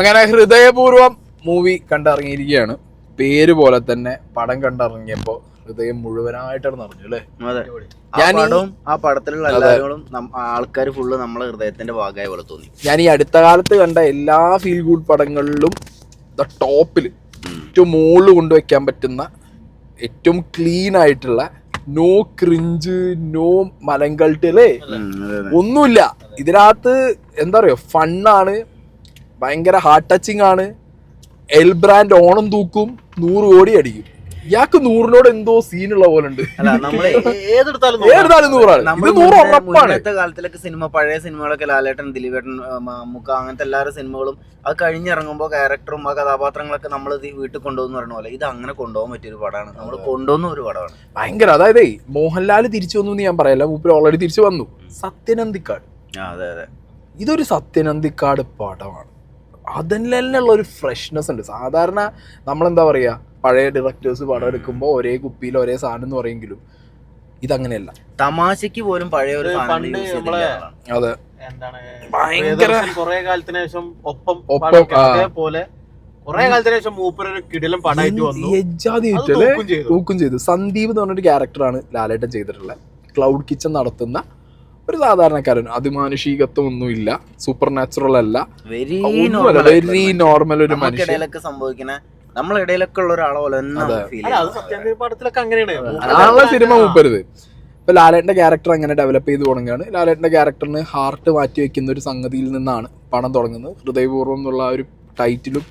അങ്ങനെ ഹൃദയപൂർവ്വം മൂവി കണ്ടിറങ്ങിയിരിക്കുകയാണ്. പേര് പോലെ തന്നെ പടം കണ്ടിറങ്ങിയപ്പോ ഹൃദയം മുഴുവനായിട്ടാണ് നിറഞ്ഞു അല്ലേ? ആ പടത്തിലുള്ള എല്ലാവരും ആൾക്കാർ ഫുള്ള് നമ്മളെ ഹൃദയത്തിന്റെ ഭാഗമായ പോലെ തോന്നി. ഞാൻ ഈ അടുത്ത കാലത്ത് കണ്ട എല്ലാ ഫീൽ ഗുഡ് പടങ്ങളിലും ടോപ്പിൽ ഏറ്റവും മുകളിൽ കൊണ്ടുവയ്ക്കാൻ പറ്റുന്ന ഏറ്റവും ക്ലീൻ ആയിട്ടുള്ള നോ ക്രിഞ്ച്, നോ മലങ്കൾട്ട് അല്ലേ, ഒന്നുമില്ല ഇതിനകത്ത്. എന്താ പറയാ, ഫണ്ണാണ്, ഭയങ്കര ഹാർട്ട് ടച്ചിങ് ആണ്. എൽ ബ്രാൻഡ് ഓണം തൂക്കും, 100 കോടി അടിക്കും. ഇയാൾക്ക് 100-നോട് എന്തോ സീനുള്ള പോലെ ഉണ്ട്. മുന്നത്തെ കാലത്തിലൊക്കെ സിനിമ, പഴയ സിനിമകളൊക്കെ ലാലേട്ടൻ, ദിലീപേട്ടൻ, മമ്മൂക്ക, അങ്ങനത്തെ എല്ലാവരുടെ സിനിമകളും അത് കഴിഞ്ഞിറങ്ങുമ്പോൾ ക്യാരക്ടറും ആ കഥാപാത്രങ്ങളൊക്കെ നമ്മൾ വീട്ടിൽ കൊണ്ടുപോകുന്ന പറഞ്ഞ പോലെ ഇത് അങ്ങനെ കൊണ്ടുപോകാൻ പറ്റിയൊരു പടമാണ്, നമ്മൾ കൊണ്ടുപോകുന്ന ഒരു പടമാണ്. ഭയങ്കര, അതായത് മോഹൻലാൽ തിരിച്ചു വന്നു എന്ന് ഞാൻ പറയല്ല, മൂപ്പര് ഓൾറെഡി തിരിച്ചു വന്നു. സത്യനന്ദിക്കാട്, അതെ അതെ, ഇതൊരു സത്യനന്ദിക്കാട് പടമാണ്. അതിനുള്ള ഒരു ഫ്രഷ്നെസ് ഉണ്ട്. സാധാരണ നമ്മളെന്താ പറയാ, പഴയ ഡയറക്ടേഴ്സ് പടം എടുക്കുമ്പോൾ ഒരേ കുപ്പിയിൽ ഒരേ സാധനം എന്ന് പറയെങ്കിലും ഇതങ്ങനെയല്ല. തമാശക്ക് പോലും പഴയ ഒരു അതെ, ഭയങ്കര കുറെ കാലത്തിന് ശേഷം അതേപോലെ കുറെ കാലത്തിന് ശേഷം മൂപ്പരൊരു കിടിലം പടമായിട്ട് വന്നു, തൂക്കും ചെയ്തു. സന്ദീപ് എന്ന് പറഞ്ഞൊരു ക്യാരക്ടറാണ് ലാലേട്ടൻ ചെയ്തിട്ടുള്ളത്. ക്ലൗഡ് കിച്ചൺ നടത്തുന്ന ഒരു സാധാരണക്കാരൻ, അതിമാനുഷികത്വം ഒന്നുമില്ല, സൂപ്പർ നാച്ചുറൽ അല്ല, വെരി നോർമൽ ഒരു മനുഷ്യൻ സംഭവിക്കുന്ന നമ്മളിടയിലൊക്കെ ഉള്ള ഒരാളെ പോലെ ആണുള്ള സിനിമ മൂപ്പരുത്. ഇപ്പൊ ലാലേട്ടന്റെ ക്യാരക്ടർ അങ്ങനെ ഡെവലപ്പ് ചെയ്ത് തുടങ്ങുകയാണ്. ലാലേട്ടന്റെ ക്യാരക്ടറിന് ഹാർട്ട് മാറ്റി വെക്കുന്ന ഒരു സംഗതിയിൽ നിന്നാണ് പടം തുടങ്ങുന്നത്. ഹൃദയപൂർവ്വം എന്നുള്ള ഒരു ടൈറ്റിലും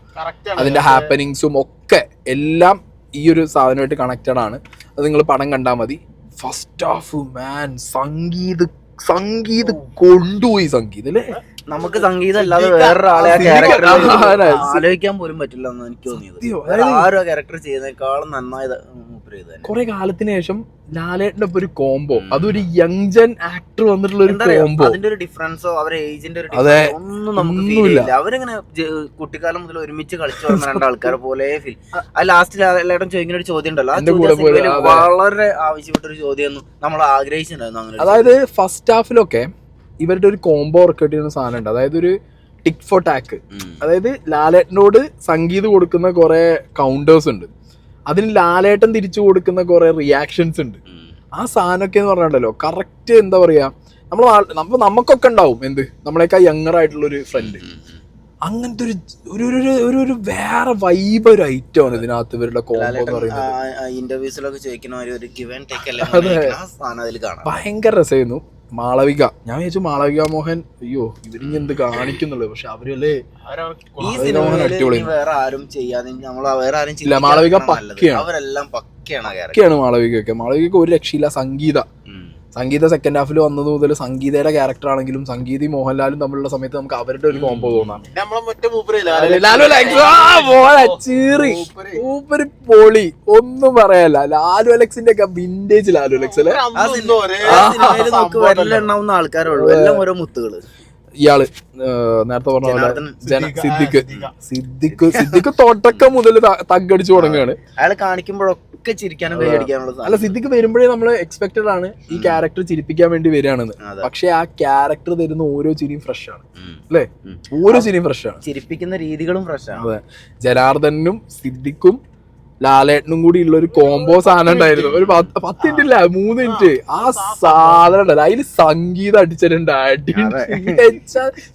അതിന്റെ ഹാപ്പനിങ്സും ഒക്കെ എല്ലാം ഈ ഒരു സാധനമായിട്ട് കണക്റ്റഡ് ആണ്. അത് നിങ്ങൾ പടം കണ്ടാൽ മതി. ഫസ്റ്റ് ഹാഫ് മാൻ, സംഗീത് കൊണ്ടുപോയി. സംഗീതം അല്ലേ, നമുക്ക് സംഗീതം അല്ലാതെ വേറൊരാളെ ആലോചിക്കാൻ പോലും പറ്റില്ല എന്ന് എനിക്ക് തോന്നിയത്. ആരും ആ ക്യാരക്ടർ ചെയ്യുന്നതിനേക്കാളും നന്നായി കുറെ കാലത്തിന് ശേഷം ലാലേട്ടന്റെ ഒരു കോംബോ, അതൊരു യങ്ജൻ ആക്ടർ വന്നിട്ടുള്ള ഒരു കോംബോ. അതിന്റെ ഒരു ഡിഫറൻസോ അവരെ ഏജിന്റെ ഒരു ഒന്നും നമുക്ക് ഫീൽ ഇല്ല. അവരിങ്ങനെ കുട്ടിക്കാലം മുതൽ ഒരുമിച്ച് കളിച്ചു വന്ന രണ്ടാൾക്കാരെ പോലെ ഫീൽ. ആ ലാസ്റ്റ് ലാലേട്ടൻ ചോദിക്കുന്ന ഒരു ചോദ്യം ഉണ്ടല്ലോ, ആ ചോദ്യം വളരെ ആവശ്യപ്പെട്ടൊരു ചോദ്യം നമ്മൾ ആഗ്രഹിച്ചിട്ടുണ്ടായിരുന്നു. അങ്ങനെ അതായത് ഫസ്റ്റ് ഹാഫിലൊക്കെ ഇവരുടെ ഒരു കോംബോ വർക്കൗട്ട് ചെയ്യുന്ന സാധനം ഉണ്ട്. അതായത് ഒരു ടിക് ഫോർ ടാക്ക്. അതായത് ലാലേട്ടനോട് സംഗീത് കൊടുക്കുന്ന കുറെ കൗണ്ടേഴ്സ് ഉണ്ട്, അതിന് ലാലേട്ടൻ തിരിച്ചു കൊടുക്കുന്ന കുറെ റിയാക്ഷൻസ് ഉണ്ട്. ആ സാധനമൊക്കെ എന്ന് പറഞ്ഞിട്ടുണ്ടല്ലോ കറക്റ്റ്. എന്താ പറയാ, നമുക്കൊക്കെ ഉണ്ടാവും എന്ത്, നമ്മളെക്കാൾ യങ്ങർ ആയിട്ടുള്ള ഒരു ഫ്രണ്ട്. അങ്ങനത്തെ ഒരു വേറെ വൈബ് ഒരു ഐറ്റം ആണ് ഇതിനകത്ത് ഇവരുടെ കോംബോ എന്ന് പറയുന്നത്. ഇന്റർവ്യൂസിലൊക്കെ ചോദിക്കുന്ന ഒരു ഗിവ് ആൻഡ് ടേക്ക് അല്ലേ, ഭയങ്കര രസമായിരുന്നു. മാളവിക, ഞാൻ വിചാരിച്ചു മാളവിക മോഹൻ, അയ്യോ ഇവരിഞ്ഞ് എന്ത് കാണിക്കുന്നുള്ളു, പക്ഷെ അവരല്ലേ വേറെ ആരും ചെയ്യാതെ മാളവിക പക്കയാണ്. അവരെല്ലാം പക്കയാണ് മാളവികയൊക്കെ. മാളവികയൊക്കെ ഒരു രക്ഷയില്ല. സംഗീത സെക്കൻഡ് ഹാഫിൽ വന്നത് മുതൽ സംഗീതയുടെ ക്യാരക്ടർ ആണെങ്കിലും സംഗീതയും മോഹൻലാലും തമ്മിലുള്ള സമയത്ത് നമുക്ക് അവരുടെ ഒരു കോംബോ തോന്നാം. സൂപ്പർ പൊളി, ഒന്നും പറയാല്ല. ലാലു അലക്സിന്റെ ഒക്കെ വിന്റേജ് ലാലു അലക്സ് അല്ലേ, എണ്ണാവുന്ന ആൾക്കാരുള്ളൂ, എല്ലാം ഓരോ മുത്തുകള്. ഇയാള് നേരത്തെ പറഞ്ഞ പോലെ സിദ്ദിഖ് തുടക്കം മുതൽ തగ్గടിച്ചു തുടങ്ങുകയാണ്. അയാൾ കാണിക്കുമ്പോഴൊക്കെ ചിരിക്കാനും കൈയടിക്കാനുള്ള. അല്ല, സിദ്ദിഖ് വരുമ്പോഴേ നമ്മള് എക്സ്പെക്ടഡ് ആണ് ഈ ക്യാരക്ടർ ചിരിപ്പിക്കാൻ വേണ്ടി വരികയാണെന്ന്. പക്ഷെ ആ ക്യാരക്ടർ തരുന്ന ഓരോ ചിരിയും ഫ്രഷ് ആണ് അല്ലേ, ഓരോ ചിരിയും ഫ്രഷ് ആണ്, ചിരിപ്പിക്കുന്ന രീതികളും ഫ്രഷ് ആണ്. അതെ, ജനാർദ്ദനും സിദ്ദിഖും ലാലേട്ടനും കൂടി ഉള്ള ഒരു കോംബോ സാധനം ഉണ്ടായിരുന്നു. ഒരു 10 മിനിറ്റ് ഇല്ല, 3 മിനിറ്റ്. ആ സാധനം ഉണ്ടല്ലോ, അതില് സംഗീതം അടിച്ചിട്ടുണ്ട്.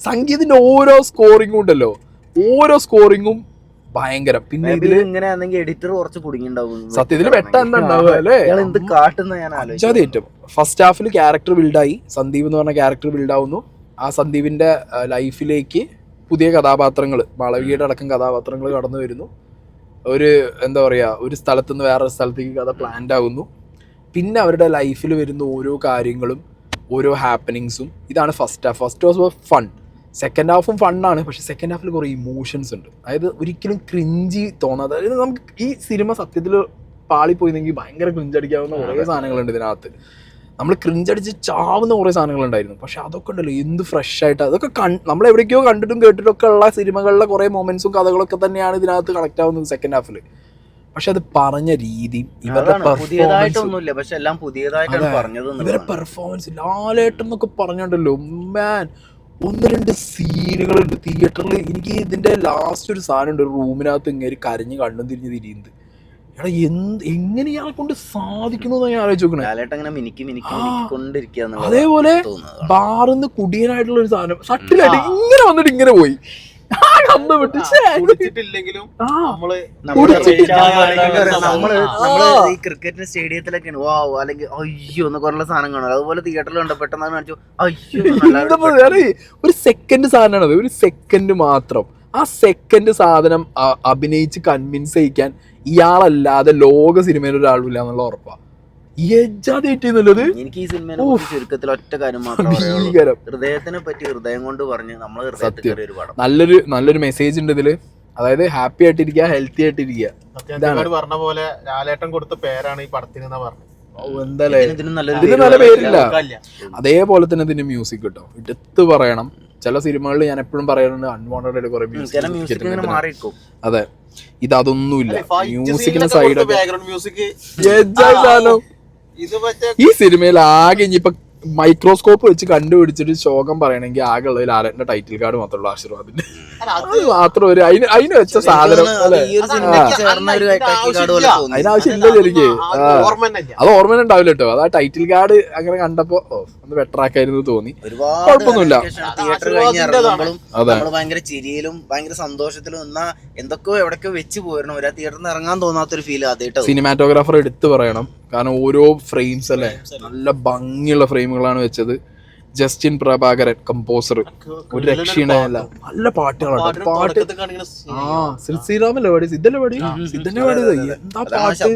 സംഗീതത്തിന്റെ ഓരോ സ്കോറിങ്ങും ഉണ്ടല്ലോ, ഓരോ സ്കോറിങ്ങും ഭയങ്കര. പിന്നെ ഇതില് ഇങ്ങനെയാണെങ്കിൽ എഡിറ്റർ കുറച്ച് കുടുങ്ങിണ്ടാവും സത്യത്തിൽ. വെട്ടുണ്ടാവുക അല്ലേ, എന്ത് കാട്ടുന്ന ഞാൻ ആലോചിച്ചത്. ഫസ്റ്റ് ഹാഫിൽ ക്യാരക്ടർ ബിൽഡായി, സന്ദീപ് എന്ന് പറഞ്ഞ ക്യാരക്ടർ ബിൽഡാവുന്നു. ആ സന്ദീപിന്റെ ലൈഫിലേക്ക് പുതിയ കഥാപാത്രങ്ങൾ, മാളവികയുടെ അടക്കം കഥാപാത്രങ്ങൾ കടന്നു വരുന്നു. ഒരു എന്താ പറയുക, ഒരു സ്ഥലത്ത് നിന്ന് വേറൊരു സ്ഥലത്തേക്ക് കഥ പ്ലാൻഡ് ആകുന്നു. പിന്നെ അവരുടെ ലൈഫിൽ വരുന്ന ഓരോ കാര്യങ്ങളും ഓരോ ഹാപ്പനിങ്സും. ഇതാണ് first half. First half fun, second ഹാഫും ഫണ്ണാണ്. പക്ഷെ സെക്കൻഡ് ഹാഫിൽ കുറേ ഇമോഷൻസ് ഉണ്ട്. അതായത് ഒരിക്കലും ക്രിഞ്ചി തോന്നാതെ, അതായത് നമുക്ക് ഈ സിനിമ സത്യത്തിൽ പാളിപ്പോയിന്നെങ്കിൽ ഭയങ്കര ക്രിഞ്ചടിക്കാവുന്ന കുറേ സാധനങ്ങളുണ്ട് ഇതിനകത്ത്. നമ്മൾ ക്രിഞ്ചടിച്ച് ചാവുന്ന കുറേ സാധനങ്ങളുണ്ടായിരുന്നു. പക്ഷെ അതൊക്കെ ഉണ്ടല്ലോ എന്ത് ഫ്രഷ് ആയിട്ട്, അതൊക്കെ നമ്മൾ എവിടേക്കോ കണ്ടിട്ടും കേട്ടിട്ടൊക്കെ ഉള്ള സിനിമകളിലെ കുറേ മൊമെന്റ്സും കഥകളൊക്കെ തന്നെയാണ് ഇതിനകത്ത് കണക്ട് ആവുന്നത് സെക്കൻഡ് ഹാഫിൽ. പക്ഷെ അത് പറഞ്ഞ രീതി, ഇവരുടെ പെർഫോമൻസ്, ലാലേട്ടൻ എന്നൊക്കെ പറഞ്ഞുണ്ടല്ലോ മാൻ, ഒന്ന് രണ്ട് സീനുകളുണ്ട് തിയേറ്ററിൽ. എനിക്ക് ഇതിന്റെ ലാസ്റ്റ് ഒരു സാധനം ഉണ്ട്, റൂമിനകത്ത് ഇങ്ങനെ കരഞ്ഞ് കണ്ണും തിരിയുന്നത്. എടാ എങ്ങനെ ഇയാളെ കൊണ്ട് സാധിക്കണോ ഞാൻ ആലോചിച്ച് നോക്കണേ. അതേപോലെ ബാറിന്ന് കുടിയനായിട്ടുള്ള ഒരു സാധനം സട്ടിലായിട്ട് ഇങ്ങനെ വന്നിട്ട് ഇങ്ങനെ പോയി ക്രിക്കറ്റിന്റെ സ്റ്റേഡിയത്തിലൊക്കെയാണ് വാവ് അല്ലെങ്കിൽ അയ്യോ എന്നൊക്കെ ഉള്ള സാധനം കാണും. അതുപോലെ തിയേറ്ററിൽ കണ്ട പെട്ടെന്ന് കാണിച്ചു അയ്യോ. ഒരു സെക്കൻഡ് സാധനമാണത്, ഒരു സെക്കൻഡ് മാത്രം. ആ സെക്കൻഡ് സാധനം അഭിനയിച്ച് കൺവിൻസ് ചെയ്യിക്കാൻ ഇയാളല്ലാതെ ലോക സിനിമയിൽ ഒരാളില്ല എന്നുള്ള ഉറപ്പാ. എനിക്ക് ഈ സിനിമയെ ചുരുക്കത്തിൽ ഒറ്റ കാര്യം മാത്രം ഹൃദയത്തിനെ പറ്റി ഹൃദയം കൊണ്ട് പറഞ്ഞ് നമ്മൾ നല്ലൊരു മെസ്സേജ് ഉണ്ട് ഇതില്. അതായത് ഹാപ്പി ആയിട്ടിരിക്കുക, ഹെൽത്തി ആയിട്ടിരിക്കുക. പറഞ്ഞ പോലെ ലാലേട്ടൻ കൊടുത്ത പേരാണ് ഈ പടത്തിന് പറഞ്ഞത്. ഇതിന് നല്ല പേരില്ല. അതേപോലെ തന്നെ ഇതിന്റെ മ്യൂസിക് കേട്ടോ എടുത്ത് പറയണം. ചില സിനിമകളിൽ ഞാൻ എപ്പോഴും പറയാറുണ്ട് അൺവാണ്ടഡ് ആയിട്ട് കുറെ മ്യൂസിക്. അതെ, ഇതൊന്നുമില്ല. മ്യൂസിക്കിന്റെ സൈഡൊക്കെ ഈ സിനിമയിൽ ആകെ ഇനിയിപ്പൊ മൈക്രോസ്കോപ്പ് വെച്ച് കണ്ടുപിടിച്ചിട്ട് ശോകം പറയണമെങ്കിൽ ആകെ ഉള്ളത് ലാലേട്ടന്റെ ടൈറ്റിൽ കാർഡ് മാത്രമുള്ള ആശീർവാദിന്റെ. അത് മാത്രം ഒരു അതിന് വെച്ച സാധനം അതിനാവശ്യമില്ല ശരിക്ക്. അത് ഓർമ്മ ഉണ്ടാവില്ല കേട്ടോ. അത് ആ ടൈറ്റിൽ കാർഡ് അങ്ങനെ കണ്ടപ്പോ ഒന്ന് ബെറ്റർ ആക്കായിരുന്നു തോന്നി. കുഴപ്പമൊന്നുമില്ല. ഭയങ്കര ചിരിയിലും ഭയങ്കര സന്തോഷത്തിലും എന്നാ എന്തൊക്കെയോ എവിടൊക്കെ വെച്ച് പോയിരുന്നു. ഒരു തിയേറ്ററിൽ നിന്ന് ഇറങ്ങാൻ തോന്നാത്തൊരു ഫീൽ ആദ്യമായിട്ട്. സിനിമാറ്റോഗ്രാഫർ എടുത്തു പറയണം. കാരണം ഓരോ ഫ്രെയിംസ് അല്ലേ നല്ല ഭംഗിയുള്ള ഫ്രെയിമുകളാണ് വെച്ചത്. ജസ്റ്റിൻ പ്രഭാകരൻ കമ്പോസർ, ഒരു രക്ഷയുണ്ടായില്ല. നല്ല പാട്ടുകളാണ്. പാട്ട് ശ്രീറാമല്ലേ പാടി, സിദ്ധല്ലേ പാടി, സിദ്ധന്റെ പാടിയത്. എന്താ പാട്ട്,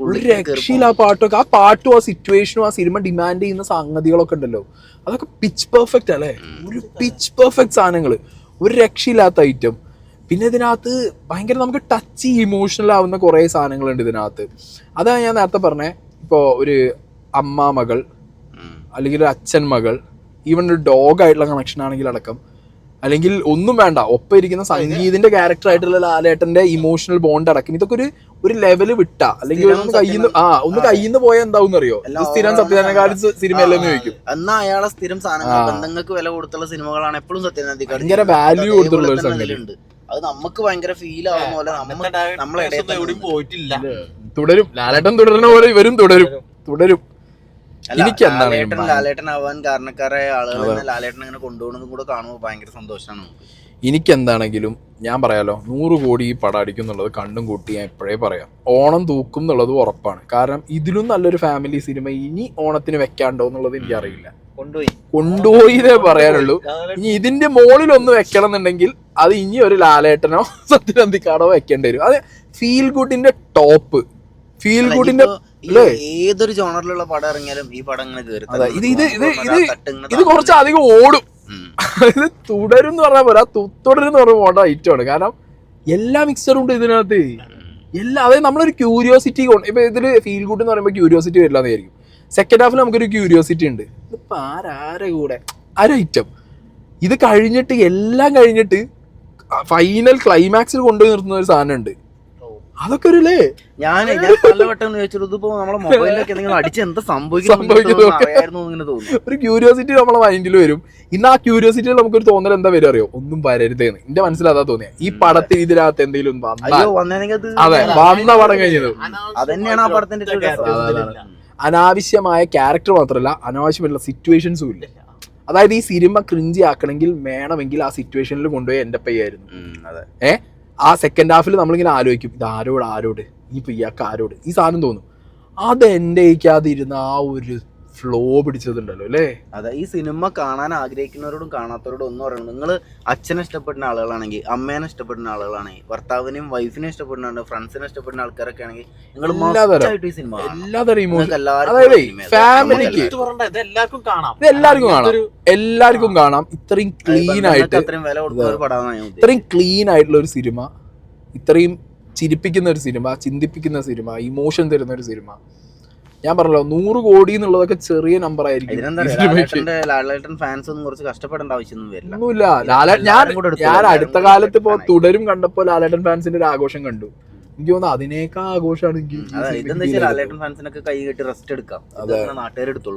ഒരു രക്ഷയില്ല ആ പാട്ടൊക്കെ. ആ പാട്ടും ആ സിറ്റുവേഷനും ആ സിനിമ ഡിമാൻഡ് ചെയ്യുന്ന സംഗതികളൊക്കെ ഉണ്ടല്ലോ, അതൊക്കെ പിച്ച് പെർഫെക്റ്റ് അല്ലേ. ഒരു പിച്ച് പെർഫെക്റ്റ് സാധനങ്ങള്, ഒരു രക്ഷയില്ലാത്ത ഐറ്റം. പിന്നെ ഇതിനകത്ത് ഭയങ്കര നമുക്ക് ടച്ച് ഇമോഷണൽ ആവുന്ന കുറേ സാധനങ്ങളുണ്ട് ഇതിനകത്ത്. അതാണ് ഞാൻ നേരത്തെ പറഞ്ഞത്. ഇപ്പോൾ ഒരു അമ്മ മകൾ അല്ലെങ്കിൽ ഒരു അച്ഛൻ മകൾ, ഈവൻ ഒരു ഡോഗ് ആയിട്ടുള്ള കണക്ഷൻ ആണെങ്കിൽ അടക്കം, അല്ലെങ്കിൽ ഒന്നും വേണ്ട ഒപ്പം ഇരിക്കുന്ന സംഗീതിന്റെ ക്യാരക്ടർ ആയിട്ടുള്ള ലാലേട്ടന്റെ ഇമോഷണൽ ബോണ്ട് അടക്കം, ഇതൊക്കെ ഒരു ലെവല് വിട്ടാ അല്ലെങ്കിൽ ഒന്ന് കയ്യിന്ന് പോയാൽ എന്താവും അറിയോ, സ്ഥിരം സത്യനാരായണ സിനിമയല്ലെന്ന് ചോദിക്കും. എന്നാ അയാളെ സ്ഥിരം സാധനങ്ങൾ ബന്ധങ്ങൾക്ക് വില കൊടുത്തുള്ള സിനിമകളാണ് എപ്പോഴും സത്യനാരായണ ഭയങ്കര വാല്യൂ കൊടുത്തുള്ള ഒരു സംഗതി. അത് നമുക്ക് ഭയങ്കര ഫീൽ ആവുന്ന പോലെ നമ്മളെ പോയിട്ടില്ല. തുടരും ലാലേട്ടൻ തുടരുന്ന പോലെ ഇവരും തുടരും. ലാലേട്ടൻ ആവാൻ കാരണക്കാരായ ആളുകൾ ലാലേട്ടൻ അങ്ങനെ കൊണ്ടുപോകുന്നതും കൂടെ കാണുമ്പോൾ ഭയങ്കര സന്തോഷമാണ് നമുക്ക്. എനിക്കെന്താണെങ്കിലും ഞാൻ പറയാലോ, 100 കോടി ഈ പടം അടിക്കും എന്നുള്ളത് കണ്ടും കൂട്ടി ഞാൻ എപ്പോഴേ പറയാം. ഓണം തൂക്കും എന്നുള്ളത് ഉറപ്പാണ്. കാരണം ഇതിലും നല്ലൊരു ഫാമിലി സിനിമ ഇനി ഓണത്തിന് വെക്കാണ്ടോ എന്നുള്ളത് എനിക്കറിയില്ല. കൊണ്ടുപോയിതേ പറയാനുള്ളൂ. ഇനി ഇതിന്റെ മുകളിൽ ഒന്ന് വെക്കണം എന്നുണ്ടെങ്കിൽ അത് ഇനി ഒരു ലാലേട്ടനോ സത്യനന്ദിക്കാടോ വെക്കേണ്ടി വരും. അത് ഫീൽ ഗുഡിന്റെ ടോപ്പ്, ഫീൽ ഗുഡിന്റെ ഏതൊരു ജോണറിലുള്ള പടം ഇറങ്ങിയാലും ഈ പടം ഇങ്ങനെ ഇത് കുറച്ച് അധികം ഓടും. ഇത് തുടരും എന്ന് പറഞ്ഞാൽ പോലെ തുടരും എന്ന് പറഞ്ഞ പോകേണ്ട ഐറ്റമാണ്. കാരണം എല്ലാ മിക്സറും ഉണ്ട് ഇതിനകത്ത്. അതായത് നമ്മളൊരു ക്യൂരിയോസിറ്റി ഇപ്പൊ ഇതില് ഫീൽ ഗുഡ് എന്ന് പറയുമ്പോൾ ക്യൂരിയോസിറ്റി വരില്ലാന്ന് വിചാരിക്കും. സെക്കൻഡ് ഹാഫിൽ നമുക്കൊരു ക്യൂരിയോസിറ്റി ഉണ്ട്. ഇതിപ്പോ ആരെ കൂടെ ഐറ്റം. ഇത് കഴിഞ്ഞിട്ട് എല്ലാം കഴിഞ്ഞിട്ട് ഫൈനൽ ക്ലൈമാക്സിൽ കൊണ്ടുപോയി നിർത്തുന്ന ഒരു സാധനം ഉണ്ട്. അതൊക്കെ ഒരു ഞാൻ പലവട്ടം ചോദിച്ചിട്ട് നമ്മളെ മൊബൈലിലൊക്കെ എന്തെങ്കിലും അടിച്ച് എന്താ സംഭവിക്കുന്നു ഒരു ക്യൂരിയോസിറ്റി നമ്മളെ മൈൻഡിൽ വരും. ഇന്ന് ആ ക്യൂരിയോസിറ്റിയിൽ നമുക്കൊരു തോന്നൽ എന്താ വരും അറിയോ, ഒന്നും വരരുതേന്ന്. എന്റെ മനസ്സിലതാ തോന്നിയ ഈ പടത്തിൽ ഇതിനകത്ത് എന്തെങ്കിലും അതെ വന്ന പടം കഴിഞ്ഞത് അതന്നെയാണ് ആ പടത്തിന്റെ അനാവശ്യമായ ക്യാരക്ടർ മാത്രമല്ല അനാവശ്യമായിട്ടുള്ള സിറ്റുവേഷൻസും ഇല്ല. അതായത് ഈ സിനിമ ക്രിഞ്ചി ആക്കണമെങ്കിൽ വേണമെങ്കിൽ ആ സിറ്റുവേഷനിൽ കൊണ്ടുപോയി എൻ്റെ പയ്യായിരുന്നു. ആ സെക്കൻഡ് ഹാഫിൽ നമ്മളിങ്ങനെ ആലോചിക്കും, ഇത് ആരോട് ഇനിയിപ്പോ ഇയാൾക്ക് ആരോട് ഈ സാധനം തോന്നും. അത് എൻ്റെ ഇരുന്ന ആ ഒരു ഫ്ലോ പിടിച്ചതുണ്ടല്ലോ അല്ലേ. അതെ, ഈ സിനിമ കാണാൻ ആഗ്രഹിക്കുന്നവരോടും കാണാത്തവരോടും ഒന്നും പറയണം. നിങ്ങൾ അച്ഛനെ ഇഷ്ടപ്പെടുന്ന ആളുകളാണെങ്കിൽ, അമ്മേനെ ഇഷ്ടപ്പെടുന്ന ആളുകളാണെങ്കിൽ, ഭർത്താവിനെയും വൈഫിനെ ഇഷ്ടപ്പെടുന്ന ഫ്രണ്ട്സിനെ ഇഷ്ടപ്പെടുന്ന ആൾക്കാരൊക്കെ ആണെങ്കിൽ നിങ്ങൾ ഈ സിനിമ എല്ലാവർക്കും കാണാം. ഇത്രയും ക്ലീൻ ആയിട്ട് ഇത്രയും ക്ലീൻ ആയിട്ടുള്ള ഒരു സിനിമ, ഇത്രയും ചിരിപ്പിക്കുന്ന ഒരു സിനിമ, ചിന്തിപ്പിക്കുന്ന സിനിമ, ഇമോഷൻ തരുന്ന ഒരു സിനിമ. ഞാൻ പറഞ്ഞല്ലോ 100 കോടി എന്നുള്ളതൊക്കെ ചെറിയ നമ്പർ ആയിരിക്കും. ഒന്നുമില്ല. ഞാൻ അടുത്ത കാലത്ത് ഇപ്പൊ തുടരും കണ്ടപ്പോ ലാലേട്ടൻ ഫാൻസിന്റെ ഒരു ആഘോഷം കണ്ടു. എനിക്ക് തോന്നുന്നു അതിനേക്കാൾ ആഘോഷമാണ്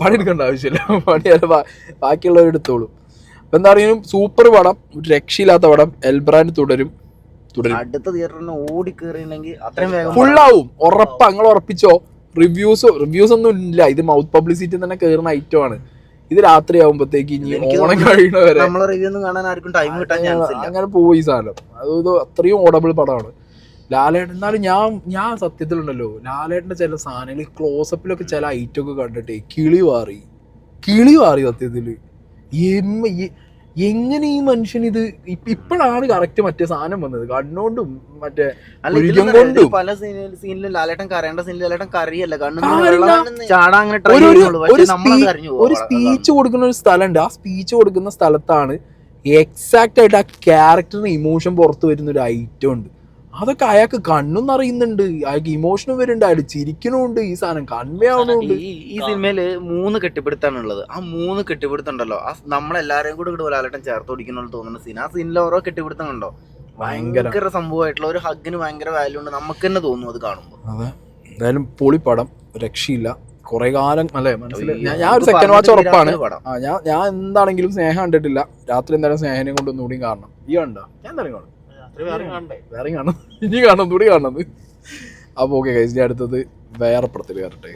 പണിയെടുക്കേണ്ട ആവശ്യമില്ല. ബാക്കിയുള്ളവരെടുത്തോളൂ. ഇപ്പൊ എന്താ പറയുക, സൂപ്പർ പടം, ഒരു രക്ഷയില്ലാത്ത പടം. എൽബ്രാൻഡ് തുടരും. അടുത്ത തിയേറ്ററിന് ഓടി കയറിയിട്ടുണ്ടെങ്കിൽ അത്രയും വേഗം ഫുള്ളാവും, ഉറപ്പാ, നിങ്ങൾ ഉറപ്പിച്ചോ. റിവ്യൂസ് ഒന്നും ഇല്ല, ഇത് മൗത്ത് പബ്ലിസിറ്റി തന്നെ കയറുന്ന ഐറ്റം ആണ്. ഇത് രാത്രി ആവുമ്പോഴത്തേക്ക് ഇനി ഓണം കഴിയുന്നവരെ നമ്മളെ റിവ്യൂ ഒന്നും കാണാൻ ആർക്കും ടൈം കിട്ടാൻ ചാൻസ് ഇല്ല. അങ്ങനെ പോയി സാധനം. അത് അത്രയും ഓഡബിൾ പടമാണ് ലാലേട്ടൻ. എന്നാലും ഞാൻ സത്യത്തിലുണ്ടല്ലോ, ലാലേട്ടന്റെ ചില സാധനങ്ങൾ ക്ലോസപ്പിലൊക്കെ ചില ഐറ്റം ഒക്കെ കണ്ടിട്ടേ കിളി മാറി സത്യത്തില്. എങ്ങനെ ഈ മനുഷ്യൻ ഇത് ഇപ്പോഴാണ് കറക്റ്റ് മറ്റേ സാധനം വന്നത്, കണ്ണോണ്ടും മറ്റേ കൊണ്ടും. പല സീനിലും ലാലേട്ടൻ കരയേണ്ട സീനിൽ ലാലേട്ടൻ കരയല്ല, ചാടാൻ അങ്ങനെ ട്രൈ ചെയ്യുന്നുള്ളൂ. പക്ഷെ നമ്മളത് കരഞ്ഞു പോകും. ഒരു സ്പീച്ച് കൊടുക്കുന്ന ഒരു സ്ഥലമുണ്ട്, ആ സ്പീച്ച് കൊടുക്കുന്ന സ്ഥലത്താണ് എക്സാക്ട് ആയിട്ട് ആ ക്യാരക്ടറിന് ഇമോഷൻ പുറത്തു വരുന്ന ഒരു ഐറ്റം ഉണ്ട്. അതൊക്കെ അയാൾക്ക് കണ്ണും അറിയുന്നുണ്ട്, അയാൾക്ക് ഇമോഷനും വരുന്നുണ്ട്, അയാൾ ചിരിക്കണുണ്ട്, ഈ സാധനം കൺവേ ആവുന്നുണ്ട്. ഈ സിനിമയില് 3 കെട്ടിപ്പിടുത്താണുള്ളത്. ആ 3 കെട്ടിപ്പിടുത്തുണ്ടല്ലോ, ആ നമ്മളെല്ലാരെയും കൂടെ ലാലേട്ടൻ ചേർത്ത് ഓടിക്കുന്ന തോന്നുന്ന സീൻ. ആ സീനിൽ ഓരോ കെട്ടിപ്പിടുത്തം കണ്ടോ, ഭയങ്കര സംഭവമായിട്ടുള്ള ഒരു ഹഗ്ഗിന് ഭയങ്കര വാല്യൂ ഉണ്ട്, നമുക്ക് തന്നെ തോന്നും അത് കാണുമ്പോൾ. അതെ, എന്തായാലും പൊളിപ്പടം, രക്ഷയില്ല. കുറെ കാലം അല്ലേ മനസ്സിലായി. ഞാൻ ഒരു സെക്കൻഡ് വാച്ച് ഉറപ്പാണ്. ഞാൻ എന്താണെങ്കിലും സ്നേഹം കണ്ടിട്ടില്ല, രാത്രി എന്തായാലും സ്നേഹനെ കൊണ്ട് ഒന്നുകൂടി കാണണം. ഈ കണ്ടോ? ഞാൻ എന്തായാലും കാണും, വേറെ കാണണം, ഇനി കാണണം, ഒന്നുകൂടി കാണണം. അപ്പോൾ ഓക്കെ ഗൈസ്, അടുത്തത് വേറെ പടത്തിൽ കയറട്ടെ.